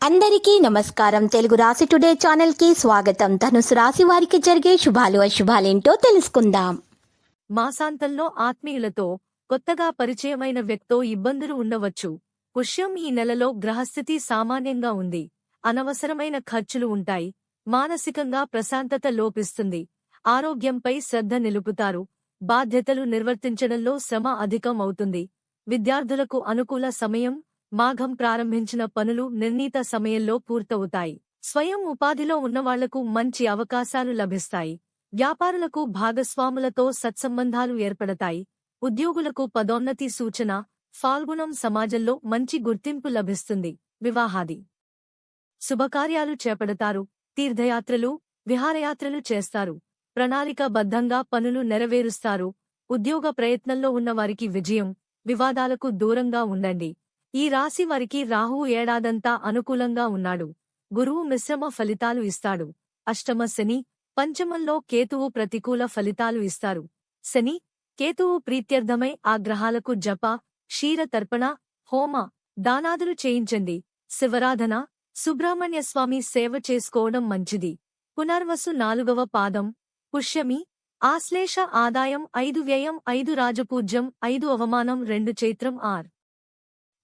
అందరికీ నమస్కారం. తెలుగు రాశి టుడే ఛానల్ కి స్వాగతం. ధనుసు రాశి వారికి జరిగే శుభాలు అశుభాలేంటో తెలుసుకుందాం. మాసాంతంలో ఆత్మీయులతో కొత్తగా పరిచయమైన వ్యక్తో ఇబ్బందులు ఉండవచ్చు. పుష్యం ఈ నెలలో గ్రహస్థితి సామాన్యంగా ఉంది. అనవసరమైన ఖర్చులు ఉంటాయి. మానసికంగా ప్రశాంతత లోపిస్తుంది. ఆరోగ్యంపై శ్రద్ధ నిలుపుతారు. బాధ్యతలు నిర్వర్తించడంలో శ్రమ అధికం అవుతుంది. విద్యార్థులకు అనుకూల సమయం. మాఘం ప్రారంభించిన పనులు నిర్ణీత సమయంలో పూర్తవుతాయి. స్వయం ఉపాధిలో ఉన్నవాళ్లకు మంచి అవకాశాలు లభిస్తాయి. వ్యాపారులకు భాగస్వాములతో సత్సంబంధాలు ఏర్పడతాయి. ఉద్యోగులకు పదోన్నతి సూచన. ఫాల్గుణం సమాజంలో మంచి గుర్తింపు లభిస్తుంది. వివాహాది శుభకార్యాలు చేపడతారు. తీర్థయాత్రలు, విహారయాత్రలు చేస్తారు. ప్రణాళికాబద్ధంగా పనులు నెరవేరుస్తారు. ఉద్యోగ ప్రయత్నంలో ఉన్నవారికి విజయం. వివాదాలకు దూరంగా ఉండండి. ఈ రాశి వారికి రాహువు ఏడాదంతా అనుకూలంగా ఉన్నాడు. గురువు మిశ్రమ ఫలితాలు ఇస్తాడు. అష్టమ శని, పంచమంలో కేతువు ప్రతికూల ఫలితాలు ఇస్తారు. శని, కేతువు ప్రీత్యర్థమై ఆ గ్రహాలకు జప, క్షీరతర్పణ, హోమ, దానాదులు చేయించండి. శివరాధన, సుబ్రహ్మణ్యస్వామి సేవ చేసుకోవడం మంచిది. పునర్వసు 4వ పాదం, పుష్యమి, ఆశ్లేష ఆదాయం 5 వ్యయం 5 రాజపూజ్యం 5 అవమానం 2 చైత్రం 6.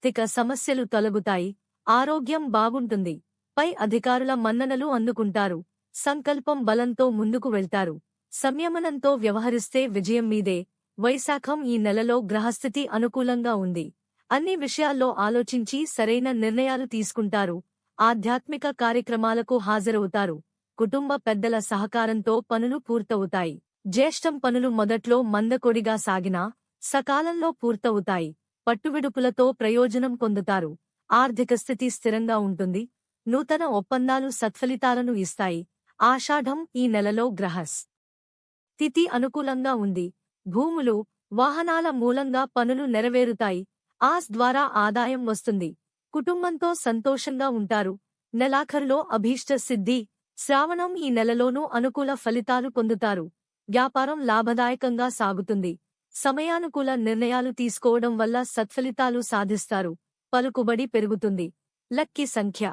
ఆర్థిక సమస్యలు తొలగుతాయి. ఆరోగ్యం బాగుంటుంది. పై అధికారుల మన్ననలు అందుకుంటారు. సంకల్పం బలంతో ముందుకు వెళ్తారు. సంయమనంతో వ్యవహరిస్తే విజయం మీదే. వైశాఖం ఈ నెలలో గ్రహస్థితి అనుకూలంగా ఉంది. అన్ని విషయాల్లో ఆలోచించి సరైన నిర్ణయాలు తీసుకుంటారు. ఆధ్యాత్మిక కార్యక్రమాలకు హాజరవుతారు. కుటుంబ పెద్దల సహకారంతో పనులు పూర్తవుతాయి. జ్యేష్ఠం పనులు మొదట్లో మందకొడిగా సాగినా సకాలంలో పూర్తవుతాయి. పట్టువిడుపులతో ప్రయోజనం పొందుతారు. ఆర్థిక స్థితి స్థిరంగా ఉంటుంది. నూతన ఒప్పందాలు సత్ఫలితాలను ఇస్తాయి. ఆషాఢం ఈ నెలలో గ్రహస్థితి అనుకూలంగా ఉంది. భూములు, వాహనాల మూలంగా పనులు నెరవేరుతాయి. ఆస్ ద్వారా ఆదాయం వస్తుంది. కుటుంబంతో సంతోషంగా ఉంటారు. నెలాఖరులో అభీష్ట సిద్ధి. శ్రావణం ఈ నెలలోనూ అనుకూల ఫలితాలు పొందుతారు. వ్యాపారం లాభదాయకంగా సాగుతుంది. సమయానుకూల నిర్ణయాలు తీసుకోవడం వల్ల సత్ఫలితాలు సాధిస్తారు. పలుకుబడి పెరుగుతుంది. లక్కీ సంఖ్య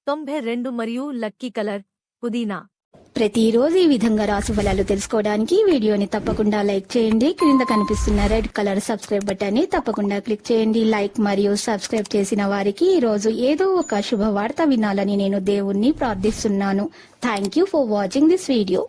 92 మరియు లక్కీ కలర్ పుదీనా. ప్రతిరోజు ఈ విధంగా రాశి ఫలాలు తెలుసుకోవడానికి వీడియోని తప్పకుండా లైక్ చేయండి. క్రింద కనిపిస్తున్న రెడ్ కలర్ సబ్స్క్రైబ్ బటన్ ని తప్పకుండా క్లిక్ చేయండి. లైక్ మరియు సబ్స్క్రైబ్ చేసిన వారికి ఈ రోజు ఏదో ఒక శుభవార్త వినాలని నేను దేవుణ్ణి ప్రార్థిస్తున్నాను. Thank you for watching this video.